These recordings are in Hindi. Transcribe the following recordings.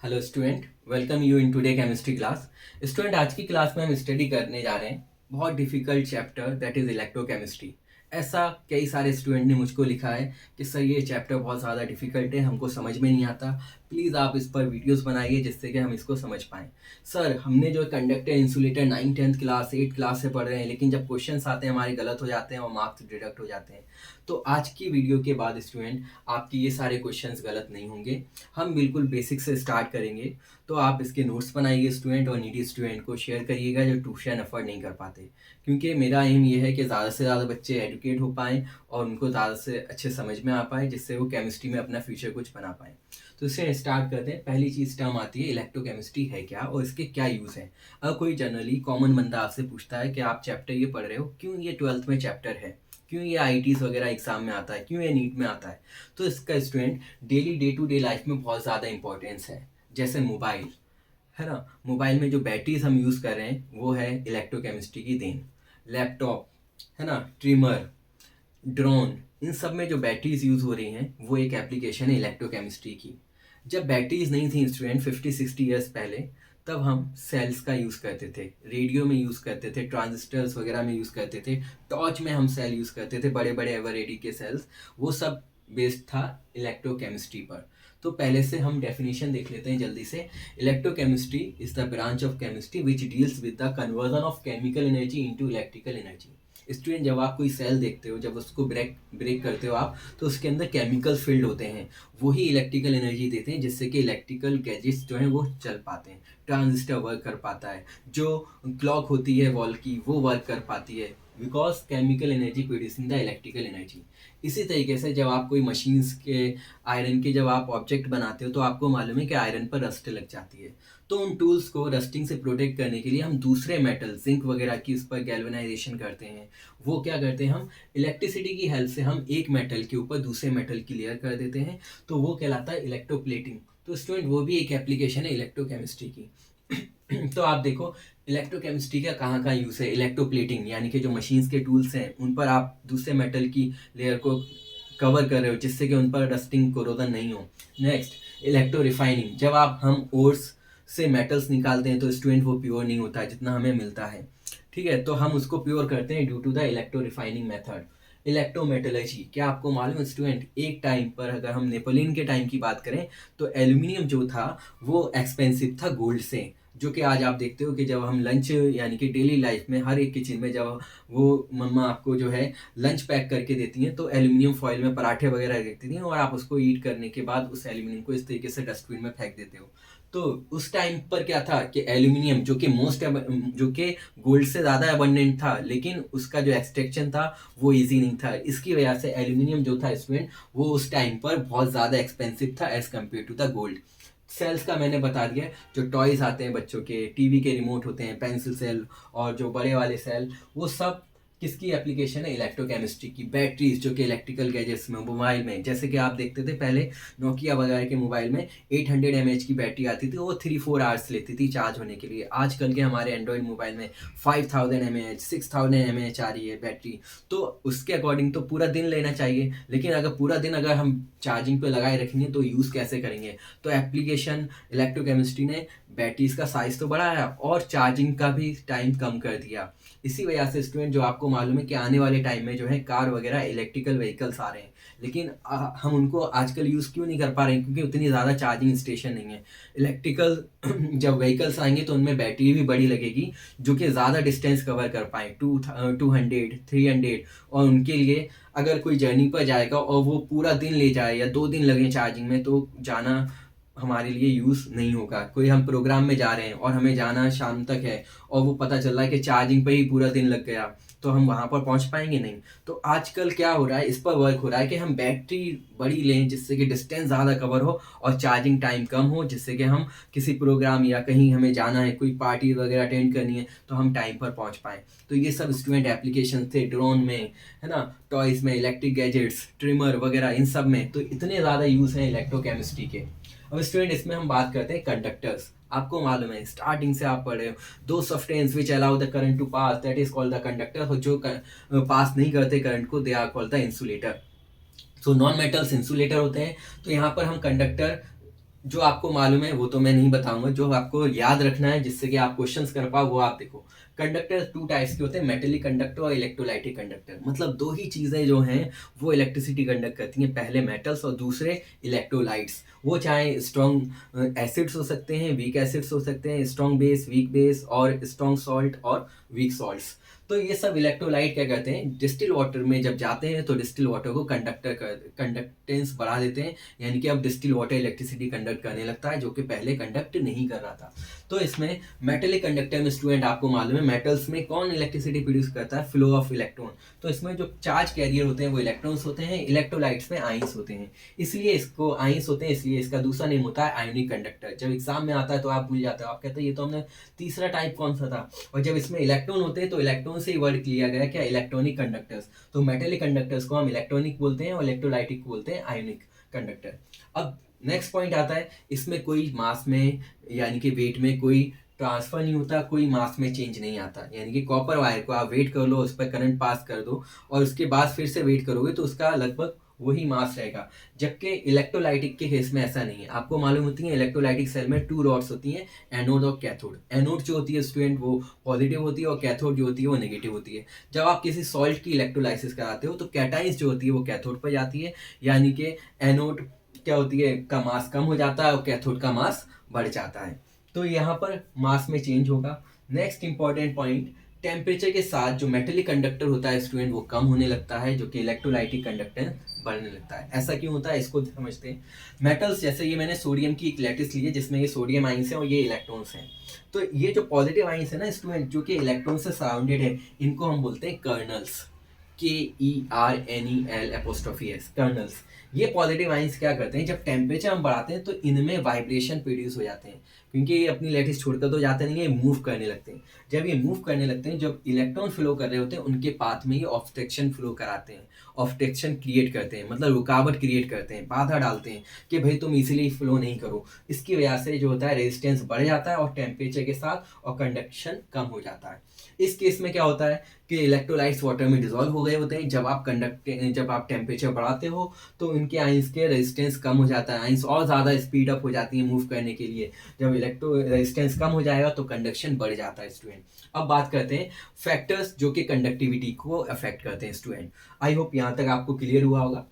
Hello student, welcome you in today chemistry class. Student, आज की क्लास में हम स्टडी करने जा रहे हैं बहुत difficult chapter that is electrochemistry. ऐसा कई सारे स्टूडेंट ने मुझको लिखा है कि सर ये चैप्टर बहुत ज़्यादा डिफिकल्ट है, हमको समझ में नहीं आता। प्लीज़ आप इस पर वीडियोस बनाइए जिससे कि हम इसको समझ पाएँ। सर, हमने जो conductor insulator 9th 10th class 8th class से पढ़ रहे हैं, लेकिन जब क्वेश्चंस आते हैं हमारे गलत हो जाते हैं और मार्क्स डिडक्ट हो जाते हैं। तो आज की वीडियो के बाद स्टूडेंट आपके ये सारे क्वेश्चंस गलत नहीं होंगे। हम बिल्कुल बेसिक से स्टार्ट करेंगे। तो आप इसके नोट्स बनाइए स्टूडेंट, और नीडी स्टूडेंट को शेयर करिएगा जो ट्यूशन अफोर्ड नहीं कर पाते, क्योंकि मेरा एम ये है कि ज़्यादा से ज़्यादा बच्चे एडुकेट हो पाएँ और उनको ज़्यादा से अच्छे समझ में आ पाए, जिससे वो केमिस्ट्री में अपना फ्यूचर कुछ बना पाएँ। तो इसे स्टार्ट करते हैं। पहली चीज़ टर्म आती है इलेक्ट्रोकेमिस्ट्री है क्या और इसके क्या यूज़ हैं। अगर कोई जनरली कॉमन बंदा आपसे पूछता है कि आप चैप्टर ये पढ़ रहे हो, क्यों ये 12th में चैप्टर है, क्यों ये आईटीज़ वगैरह एग्जाम में आता है, क्यों ये नीट में आता है, तो इसका student daily day to day life में बहुत ज़्यादा इंपॉर्टेंस है। जैसे मोबाइल है ना, मोबाइल में जो बैटरीज हम यूज़ कर रहे हैं वो है इलेक्ट्रोकेमिस्ट्री की देन। लैपटॉप है ना, ट्रिमर, ड्रोन, इन सब में जो बैटरीज यूज़ हो रही हैं वो एक एप्लीकेशन है इलेक्ट्रोकेमिस्ट्री की। जब बैटरीज नहीं थी स्टूडेंट 50-60 ईयर्स पहले, तब हम सेल्स का यूज़ करते थे, रेडियो में यूज़ करते थे, ट्रांजिस्टर्स वगैरह में यूज़ करते थे, टॉर्च में हम सेल यूज़ करते थे, बड़े बड़े एवरेडी के सेल्स। वो सब बेस्ड था इलेक्ट्रोकेमिस्ट्री पर। तो पहले से हम डेफिनेशन देख लेते हैं जल्दी से। Electrochemistry is the branch of chemistry which deals with the conversion of chemical energy into electrical energy. Student, जब आप कोई सेल देखते हो, जब उसको ब्रेक ब्रेक करते हो आप, तो उसके अंदर केमिकल फील्ड होते हैं, वही इलेक्ट्रिकल एनर्जी देते हैं, जिससे कि इलेक्ट्रिकल गैजेट्स जो हैं वो चल पाते हैं। ट्रांजिस्टर वर्क कर पाता है, जो क्लॉक होती है वॉल की वो वर्क कर पाती है, because chemical energy producing the electrical energy. इसी तरीके से जब आप कोई मशीन्स के आयरन के जब आप ऑब्जेक्ट बनाते हो, तो आपको मालूम है कि आयरन पर रस्ट लग जाती है। तो उन टूल्स को रस्टिंग से प्रोटेक्ट करने के लिए हम दूसरे मेटल जिंक वगैरह की उस पर गैल्वेनाइजेशन करते हैं। वो क्या करते हैं, हम इलेक्ट्रिसिटी की हेल्प से हम एक मेटल के ऊपर दूसरे मेटल की लेयर कर देते हैं, तो वो कहलाता है इलेक्ट्रोप्लेटिंग। तो स्टूडेंट, वो भी एक एप्लीकेशन है इलेक्ट्रोकेमिस्ट्री की। तो आप देखो इलेक्ट्रोकेमिस्ट्री का कहाँ कहाँ यूज़ है। इलेक्ट्रोप्लेटिंग यानी कि जो मशीन्स के टूल्स हैं उन पर आप दूसरे मेटल की लेयर को कवर कर रहे हो, जिससे कि उन पर डस्टिंग कोरोजन नहीं हो। Next, electro refining. जब हम ओर्स से मेटल्स निकालते हैं तो स्टूडेंट वो प्योर नहीं होता है जितना हमें मिलता है, ठीक है, तो हम उसको प्योर करते हैं due to the electro refining method. Electrometallurgy, क्या आपको मालूम है स्टूडेंट, एक टाइम पर अगर हम नेपोलियन के टाइम की बात करें तो एल्यूमिनियम जो था वो एक्सपेंसिव था गोल्ड से। जो कि आज आप देखते हो कि जब हम लंच यानी कि डेली लाइफ में हर एक किचन में जब वो मम्मा आपको जो है लंच पैक करके देती हैं, तो एल्यूमिनियम फॉइल में पराठे वगैरह रखती थी और आप उसको ईट करने के बाद उस एल्यूमिनियम को इस तरीके से डस्टबिन में फेंक देते हो। तो उस टाइम पर क्या था कि एल्यूमिनियम जो कि जो कि गोल्ड से ज़्यादा एबंडेंट था, लेकिन उसका जो एक्सट्रैक्शन था वो इजी नहीं था। इसकी वजह से एल्यूमिनियम जो था स्टूडेंट वो उस टाइम पर बहुत ज़्यादा एक्सपेंसिव था as compare to the gold. Cells का मैंने बता दिया, जो टॉयज आते हैं बच्चों के, टीवी के रिमोट होते हैं, पेंसिल सेल और जो बड़े वाले सेल, वो सब किसकी एप्लीकेशन है, इलेक्ट्रोकेमिस्ट्री की। बैटरीज जो कि इलेक्ट्रिकल गैजेट्स में, मोबाइल में, जैसे कि आप देखते थे पहले नोकिया वगैरह के मोबाइल में 800 mAh की बैटरी आती थी, वो 3-4 आवर्स लेती थी चार्ज होने के लिए। आजकल के हमारे एंड्रॉयड मोबाइल में 5000 mAh 6000 mAh आ रही है बैटरी। तो उसके अकॉर्डिंग तो पूरा दिन लेना चाहिए, लेकिन अगर पूरा दिन अगर हम चार्जिंग पे लगाए रखेंगे तो यूज़ कैसे करेंगे। तो एप्लीकेशन इलेक्ट्रोकेमिस्ट्री ने बैटरीज का साइज तो बढ़ाया और चार्जिंग का भी टाइम कम कर दिया। इसी वजह से स्टूडेंट, जो आपको मालूम है कि आने वाले टाइम में जो है कार वगैरह इलेक्ट्रिकल व्हीकल्स आ रहे हैं, लेकिन हम उनको आजकल यूज़ क्यों नहीं कर पा रहे हैं, क्योंकि उतनी ज़्यादा चार्जिंग स्टेशन नहीं है। इलेक्ट्रिकल जब व्हीकल्स आएंगे तो उनमें बैटरी भी बड़ी लगेगी, जो कि ज़्यादा डिस्टेंस कवर कर पाए, 200 300। और उनके लिए अगर कोई जर्नी पर जाएगा और वो पूरा दिन ले जाए या 2 दिन लगे चार्जिंग में, तो जाना हमारे लिए यूज़ नहीं होगा। कोई हम प्रोग्राम में जा रहे हैं और हमें जाना शाम तक है और वो पता चल रहा है कि चार्जिंग पे ही पूरा दिन लग गया, तो हम वहाँ पर पहुँच पाएंगे नहीं। तो आजकल क्या हो रहा है, इस पर वर्क हो रहा है कि हम बैटरी बड़ी लें जिससे कि डिस्टेंस ज़्यादा कवर हो और चार्जिंग टाइम कम हो, जिससे कि हम किसी प्रोग्राम या कहीं हमें जाना है, कोई पार्टी वगैरह अटेंड करनी है, तो हम टाइम पर पहुँच पाएँ। तो ये सब स्टूडेंट एप्लीकेशन थे ड्रोन में, है ना, टॉयज़ में, इलेक्ट्रिक गैजेट्स, ट्रिमर वगैरह, इन सब में तो इतने ज़्यादा यूज़ हैं इलेक्ट्रोकेमिस्ट्री के। अब स्टूडेंट, इसमें हम बात करते हैं कंडक्टर्स। आपको मालूम है स्टार्टिंग से आप पढ़ रहे हो, दो substance which allow the current to pass that is called the conductor. और जो पास नहीं करते करंट को, they are called the insulator. So non metals insulator होते हैं। तो यहाँ पर हम कंडक्टर जो आपको मालूम है वो तो मैं नहीं बताऊंगा, जो आपको याद रखना है जिससे कि आप क्वेश्चंस कर पाओ वो आप देखो। कंडक्टर टू टाइप्स के होते हैं, मेटेलिक कंडक्टर और इलेक्ट्रोलाइटिक कंडक्टर। मतलब दो ही चीज़ें जो हैं वो इलेक्ट्रिसिटी कंडक्ट करती हैं, पहले मेटल्स और दूसरे इलेक्ट्रोलाइट्स। वो चाहे स्ट्रॉन्ग एसिड्स हो सकते हैं, वीक एसिड्स हो सकते हैं, स्ट्रॉन्ग बेस, वीक बेस और स्ट्रॉन्ग सॉल्ट और वीक सॉल्ट्स। तो ये सब इलेक्ट्रोलाइट क्या करते हैं, डिस्टिल वाटर में जब जाते हैं तो डिस्टिल वाटर को कंडक्टेंस बढ़ा देते हैं, यानी कि अब डिस्टिल वाटर इलेक्ट्रिसिटी कंडक्ट करने लगता है जो कि पहले कंडक्ट नहीं कर रहा था। तो इसमें मेटेलिक कंडक्टर में स्टूडेंट आपको मालूम है मेटल्स में कौन इलेक्ट्रिसिटी प्रोड्यूस करता है, फ्लो ऑफ इलेक्ट्रॉन। तो इसमें जो चार्ज कैरियर होते हैं वो इलेक्ट्रॉन्स होते हैं, इलेक्ट्रोलाइट्स में आइंस होते हैं, इसलिए इसको आइंस होते हैं, इसलिए इसका दूसरा नेम होता है आयोनिक कंडक्टर। जब एग्जाम में आता है तो आप भूल जाते हो, आप कहते हैं ये तो हमने तीसरा टाइप कौन सा था। और जब इसमें इलेक्ट्रॉन होते हैं तो इलेक्ट्रॉन से ही वर्ड लिया गया क्या, इलेक्ट्रॉनिक कंडक्टर्स। तो मेटेलिक कंडक्टर्स को हम इलेक्ट्रॉनिक बोलते हैं और इलेक्ट्रोलाइटिक को बोलते हैं आयोनिक कंडक्टर। अब नेक्स्ट पॉइंट आता है, इसमें कोई मास में यानी कि वेट में कोई ट्रांसफर नहीं होता, कोई मास में चेंज नहीं आता। यानी कि कॉपर वायर को आप वेट कर लो, उस पर करंट पास कर दो और उसके बाद फिर से वेट करोगे तो उसका लगभग वही मास रहेगा। जबकि इलेक्ट्रोलाइटिक के केस में ऐसा नहीं है। आपको मालूम होती है इलेक्ट्रोलाइटिक सेल में टू रॉड्स होती हैं, एनोड और कैथोड। एनोड जो होती है स्टूडेंट वो पॉजिटिव होती है और कैथोड जो होती है वो नेगेटिव होती है। जब आप किसी सॉल्ट की इलेक्ट्रोलाइसिस कराते हो तो कैटाइंस जो होती है वो कैथोड पर जाती है, यानी कि एनोड क्या होती है का मास कम हो जाता है और कैथोड का मास बढ़ जाता है। तो यहाँ पर मास में चेंज होगा। नेक्स्ट इंपॉर्टेंट पॉइंट, टेम्परेचर के साथ जो मेटेलिक कंडक्टर होता है स्टूडेंट वो कम होने लगता है, जो कि इलेक्ट्रोलाइटिक कंडक्टर बढ़ने लगता है। ऐसा क्यों होता है इसको समझते हैं। मेटल्स जैसे ये मैंने सोडियम की एक लैटिस ली है जिसमें ये सोडियम आइंस है और ये इलेक्ट्रॉन्स हैं। तो ये जो पॉजिटिव आइंस है ना स्टूडेंट, जो कि इलेक्ट्रॉन से सराउंडेड है, इनको हम बोलते हैं कर्नल्स। KERNEL colonel's. ये पॉजिटिव आइंस क्या करते हैं, जब टेम्परेचर हम बढ़ाते हैं तो इनमें वाइब्रेशन प्रोड्यूस हो जाते हैं, क्योंकि ये अपनी लैटिस छोड़कर तो जाते नहीं है, मूव करने लगते हैं। जब ये मूव करने लगते हैं, जब इलेक्ट्रॉन फ्लो कर रहे होते हैं उनके पाथ में ये ऑब्स्ट्रक्शन फ्लो कराते हैं, ऑब्स्ट्रक्शन क्रिएट करते हैं, मतलब रुकावट क्रिएट करते हैं, बाधा डालते हैं कि भाई तुम इजीली फ्लो नहीं करो। इसकी वजह से जो होता है रेजिस्टेंस बढ़ जाता है और टेम्परेचर के साथ और कंडक्शन कम हो जाता है। इस केस में क्या होता है कि इलेक्ट्रोलाइट्स वाटर में डिजोल्व हो गए होते हैं। जब आप टेम्परेचर बढ़ाते हो तो इनके आइंस के रेजिस्टेंस कम हो जाता है, आइंस और ज़्यादा स्पीड अप हो जाती है मूव करने के लिए। जब इलेक्ट्रो रेजिस्टेंस कम हो जाएगा तो कंडक्शन बढ़ जाता है स्टूडेंट। अब बात करते हैं फैक्टर्स जो कि कंडक्टिविटी को अफेक्ट करते हैं स्टूडेंट। आई होप यहाँ तक आपको क्लियर हुआ होगा।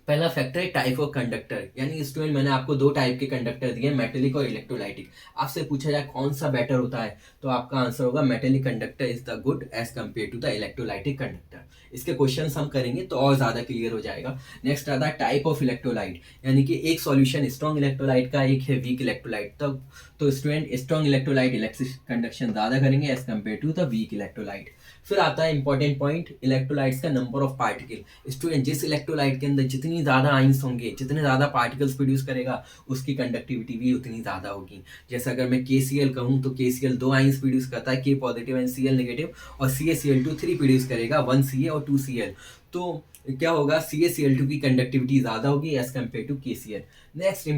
पहला फैक्टर है टाइप ऑफ कंडक्टर, यानी स्टूडेंट मैंने आपको दो टाइप के कंडक्टर दिए, मेटेलिक और इलेक्ट्रोलाइटिक। आपसे पूछा जाए कौन सा बेटर होता है तो आपका आंसर होगा metallic conductor is the good as compare to the electrolytic conductor. इसके क्वेश्चंस हम करेंगे तो और ज़्यादा क्लियर हो जाएगा। नेक्स्ट आता है टाइप ऑफ इलेक्ट्रोलाइट, यानी कि एक सॉल्यूशन स्ट्रॉन्ग इलेक्ट्रोलाइट का, एक है वीक इलेक्ट्रोलाइट। तब तो student strong electrolyte electric conduction ज़्यादा करेंगे as compare to the weak electrolyte. फिर आता है इंपॉर्टेंट पॉइंट, इलेक्ट्रोलाइट्स का नंबर ऑफ पार्टिकल। स्टूडेंट जिस इलेक्ट्रोलाइट के अंदर जितनी ज़्यादा आइंस होंगे, जितने ज़्यादा पार्टिकल्स प्रोड्यूस करेगा, उसकी कंडक्टिविटी भी उतनी ज़्यादा होगी। जैसे अगर मैं KCl कहूँ तो KCl दो आइंस प्रोड्यूस करता है, K positive and Cl negative, और CaCl2 3 प्रोड्यूस करेगा, 1 Ca और 2 Cl। तो क्या होगा, CaCl2 की कंडक्टिविटी ज़्यादा होगी as compare to KCl। Next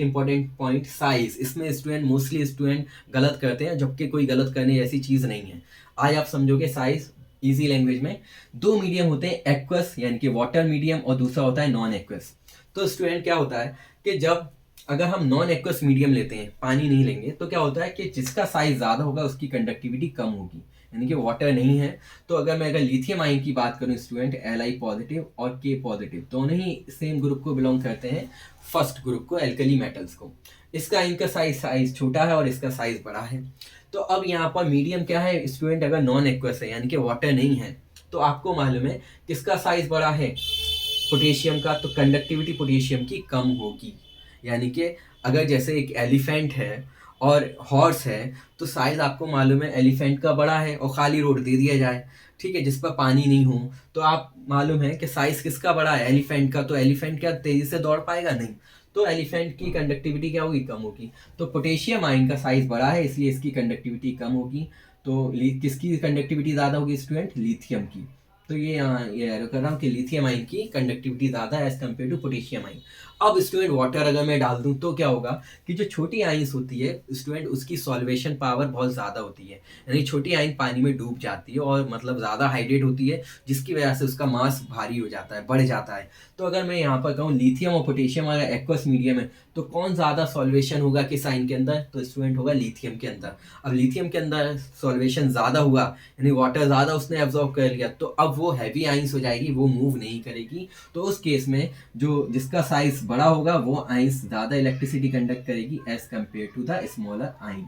important point size. इसमें स्टूडेंट मोस्टली स्टूडेंट गलत करते हैं, जबकि कोई गलत करने जैसी चीज़ नहीं है। आज आप समझोगे साइज इजी लैंग्वेज में। दो मीडियम होते हैं, एक्वस यानी कि वाटर मीडियम और दूसरा होता है नॉन एक्वस। तो स्टूडेंट क्या होता है कि जब अगर हम नॉन एक्वस मीडियम लेते हैं, पानी नहीं लेंगे, तो क्या होता है कि जिसका साइज ज़्यादा होगा उसकी कंडक्टिविटी कम होगी, यानी कि वाटर नहीं है। तो अगर लिथियम आयन की बात करूं स्टूडेंट, Li पॉजिटिव और K पॉजिटिव दोनों ही सेम ग्रुप को बिलोंग करते हैं, फर्स्ट ग्रुप को, एल्कली मेटल्स को। इसका इनका साइज छोटा है और इसका साइज बड़ा है। तो अब यहाँ पर मीडियम क्या है स्टूडेंट, अगर नॉन एक्वस है यानी कि वाटर नहीं है, तो आपको मालूम है किसका साइज बड़ा है, पोटेशियम का। तो कंडक्टिविटी पोटेशियम की कम होगी। यानी कि अगर जैसे एक एलिफेंट है और हॉर्स है, तो साइज आपको मालूम है एलिफेंट का बड़ा है और खाली रोड दे दिया जाए, ठीक है, जिस पर पानी नहीं हो, तो आप मालूम है कि साइज किसका बड़ा है, एलिफेंट का। तो एलिफेंट क्या तेजी से दौड़ पाएगा, नहीं। तो एलिफेंट की कंडक्टिविटी क्या होगी, कम होगी। तो पोटेशियम आयन का साइज बड़ा है इसलिए इसकी कंडक्टिविटी कम होगी। तो किसकी कंडक्टिविटी ज़्यादा होगी स्टूडेंट, लिथियम की। तो ये यहाँ ये एरो कर रहा हूँ कि लिथियम आयन की कंडक्टिविटी ज़्यादा है as compare to potassium ion. अब स्टूडेंट वाटर अगर मैं डाल दूं तो क्या होगा कि जो छोटी आइंस होती है स्टूडेंट, उसकी सॉल्वेशन पावर बहुत ज़्यादा होती है, यानी छोटी आइन पानी में डूब जाती है और मतलब ज़्यादा हाइड्रेट होती है, जिसकी वजह से उसका मास भारी हो जाता है, बढ़ जाता है। तो अगर मैं यहाँ पर कहूँ लिथियम और पोटेशियम अगर एक्वस मीडियम है तो कौन ज़्यादा सॉल्वेशन होगा किस आइन के अंदर, तो स्टूडेंट होगा लिथियम के अंदर। अब लिथियम के अंदर सॉल्वेशन ज़्यादा हुआ, यानी वाटर ज़्यादा उसने एब्जॉर्ब कर लिया, तो अब वो हैवी आइंस हो जाएगी, वो मूव नहीं करेगी। तो उस केस में जो जिसका साइज बड़ा होगा वो आइंस ज़्यादा इलेक्ट्रिसिटी कंडक्ट करेगी as compare to the smaller ion.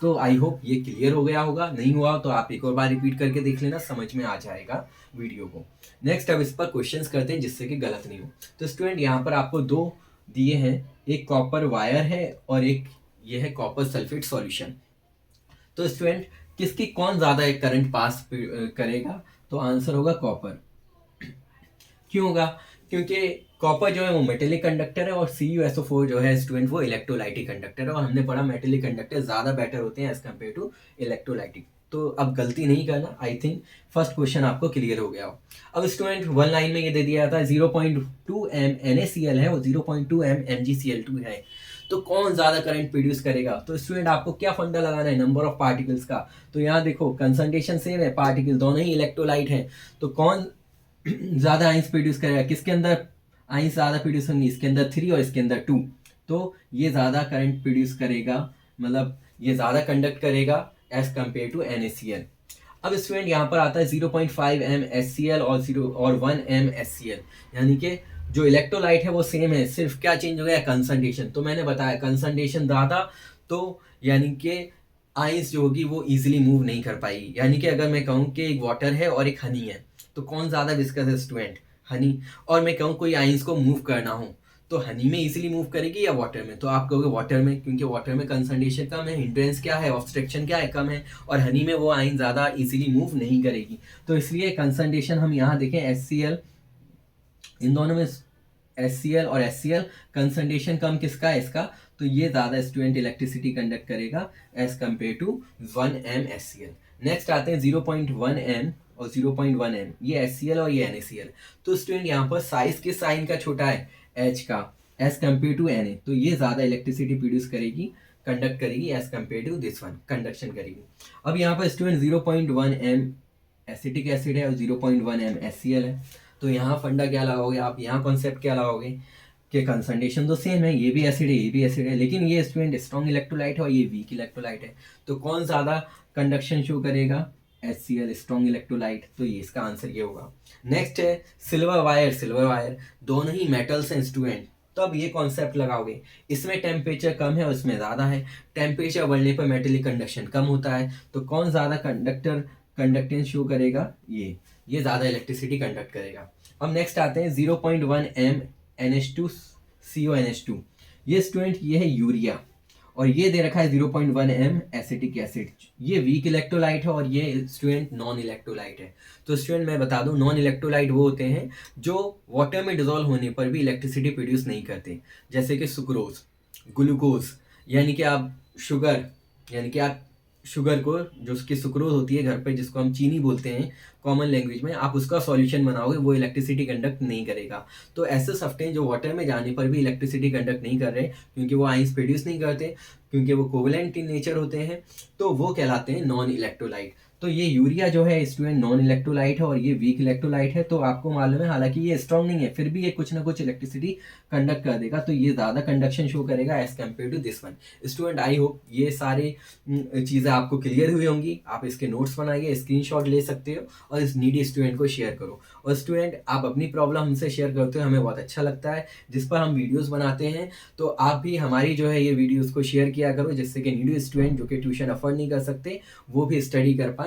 तो आई होप ये क्लियर हो गया होगा, नहीं हुआ तो आप एक और बार रिपीट करके देख लेना, समझ में आ जाएगा वीडियो को। नेक्स्ट अब इस पर क्वेश्चंस करते हैं जिससे कि गलत नहीं हो। तो स्टूडेंट यहाँ पर आपको दो दिए हैं, एक कॉपर वायर है और एक ये है कॉपर सल्फेट सॉल्यूशन। तो स्टूडेंट किसकी कौन ज़्यादा एक करंट पास करेगा, तो आंसर होगा कॉपर। क्यों होगा, क्योंकि कॉपर जो है वो मेटेलिक कंडक्टर है और CuSO4 जो है स्टूडेंट वो इलेक्ट्रोलाइटिक कंडक्टर है, और हमने पढ़ा मेटेलिक कंडक्टर ज़्यादा बेटर होते हैं एज कम्पेयर टू इलेक्ट्रोलाइटिक। तो अब गलती नहीं करना, आई थिंक फर्स्ट क्वेश्चन आपको क्लियर हो गया हो। अब स्टूडेंट वन लाइन में ये दे दिया था 0.2 m NaCl है और 0.2 m MgCl2 है, तो कौन ज़्यादा करंट प्रोड्यूस करेगा। तो स्टूडेंट आपको क्या फंडा लगाना है, नंबर ऑफ पार्टिकल्स का। तो यहाँ देखो कंसंट्रेशन सेम है, पार्टिकल दोनों ही इलेक्ट्रोलाइट हैं, तो कौन ज़्यादा आइंस प्रोड्यूस करेगा, किसके अंदर आइंस ज़्यादा प्रोड्यूस होंगी, इसके अंदर 3 और इसके अंदर 2, तो ये ज़्यादा करंट प्रोड्यूस करेगा, मतलब ये ज़्यादा कंडक्ट करेगा एज कम्पेयर टू NaCl। अब स्टूडेंट यहाँ पर आता है 0.5 m HCl और 1 m HCl, यानी कि जो इलेक्ट्रोलाइट है वो सेम है, सिर्फ क्या चेंज हो गया, कंसंट्रेशन। तो मैंने बताया कंसंट्रेशन ज़्यादा, तो यानी कि आइंस जो होगी वो इजीली मूव नहीं कर पाएगी। यानी कि अगर मैं कहूँ कि एक वाटर है और एक हनी है, तो कौन ज़्यादा विस्कस है स्टूडेंट, हनी। और मैं कहूँ कोई आइंस को मूव करना हो तो हनी में इजीली मूव करेगी या वाटर में, तो आप कहोगे वाटर में, क्योंकि वाटर में कंसंट्रेशन कम है, हिंड्रेंस क्या है, ऑब्स्ट्रक्शन क्या है, कम है, और हनी में वो आइन ज़्यादा इजीली मूव नहीं करेगी। तो इसलिए कंसंट्रेशन हम यहाँ देखें HCl, इन दोनों में HCl और HCl कंसंट्रेशन कम किसका है, इसका, तो ये ज़्यादा स्टूडेंट इलेक्ट्रिसिटी कंडक्ट करेगा as compare to 1 m HCl। Next आते हैं 0.1 m और 0.1 m, ये HCl और ये NaCl। तो स्टूडेंट यहाँ पर साइज किस साइन का छोटा है, H का, एज कम्पेयर टू Na, तो ये ज़्यादा इलेक्ट्रिसिटी प्रोड्यूस करेगी, कंडक्ट करेगी as compare to this one, conduction करेगी। अब यहाँ पर स्टूडेंट 0.1 m एसिटिक एसिड है और 0.1 m HCl है, तो यहाँ फंडा क्या लगाओगे आप, यहाँ कॉन्सेप्ट क्या लगाओगे कि कंसंट्रेशन तो सेम है, ये भी एसिड है ये भी एसिड है, लेकिन ये स्टूडेंट स्ट्रॉन्ग इलेक्ट्रोलाइट है और ये वीक इलेक्ट्रोलाइट है, तो कौन ज़्यादा कंडक्शन शो करेगा, HCl स्ट्रॉन्ग इलेक्ट्रोलाइट, तो ये इसका आंसर ये होगा। नेक्स्ट है सिल्वर वायर, सिल्वर वायर दोनों ही मेटल्स हैं स्टूडेंट, तो अब ये कॉन्सेप्ट लगाओगे, इसमें टेम्परेचर कम है और इसमें ज़्यादा है, टेम्परेचर बढ़ने पर मेटेलिक कंडक्शन कम होता है, तो कौन ज़्यादा कंडक्टेंस शो करेगा, ये ज़्यादा इलेक्ट्रिसिटी कंडक्ट करेगा। अब नेक्स्ट आते हैं 0.1 m NH2CONH2, ये स्टूडेंट ये है यूरिया, और ये दे रखा है 0.1 m एसिटिक एसिड, ये वीक इलेक्ट्रोलाइट है और ये स्टूडेंट नॉन इलेक्ट्रोलाइट है। तो स्टूडेंट मैं बता दूं, नॉन इलेक्ट्रोलाइट वो होते हैं जो वाटर में डिजोल्व होने पर भी इलेक्ट्रिसिटी प्रोड्यूस नहीं करते, जैसे कि सुक्रोज, ग्लूकोज, यानी कि आप शुगर, यानी कि आप शुगर को, जो उसकी सुक्रोज होती है घर पे, जिसको हम चीनी बोलते हैं कॉमन लैंग्वेज में, आप उसका सॉल्यूशन बनाओगे, वो इलेक्ट्रिसिटी कंडक्ट नहीं करेगा। तो ऐसे सफ्टेन जो वाटर में जाने पर भी इलेक्ट्रिसिटी कंडक्ट नहीं कर रहे, क्योंकि वो आइंस प्रोड्यूस नहीं करते, क्योंकि वो कोवेलेंट इन नेचर होते हैं, तो वो कहलाते हैं नॉन इलेक्ट्रोलाइट। तो ये यूरिया जो है स्टूडेंट नॉन इलेक्ट्रोलाइट है और ये वीक इलेक्ट्रोलाइट है, तो आपको मालूम है, हालांकि ये स्ट्रॉन्ग नहीं है फिर भी ये कुछ ना कुछ इलेक्ट्रिसिटी कंडक्ट कर देगा, तो ये ज़्यादा कंडक्शन शो करेगा as compare to this one. Student I hope ये सारी चीज़ें आपको क्लियर हुई होंगी, आप इसके नोट्स बनाइए, स्क्रीनशॉट ले सकते हो और इस नीडी स्टूडेंट को शेयर करो। और स्टूडेंट आप अपनी प्रॉब्लम हमसे शेयर करते हो, हमें बहुत अच्छा लगता है, जिस पर हम वीडियोज़ बनाते हैं, तो आप भी हमारी जो है ये वीडियोज़ को शेयर किया करो, जिससे कि नीडी स्टूडेंट जो कि ट्यूशन अफोर्ड नहीं कर सकते वो भी स्टडी कर पाएँ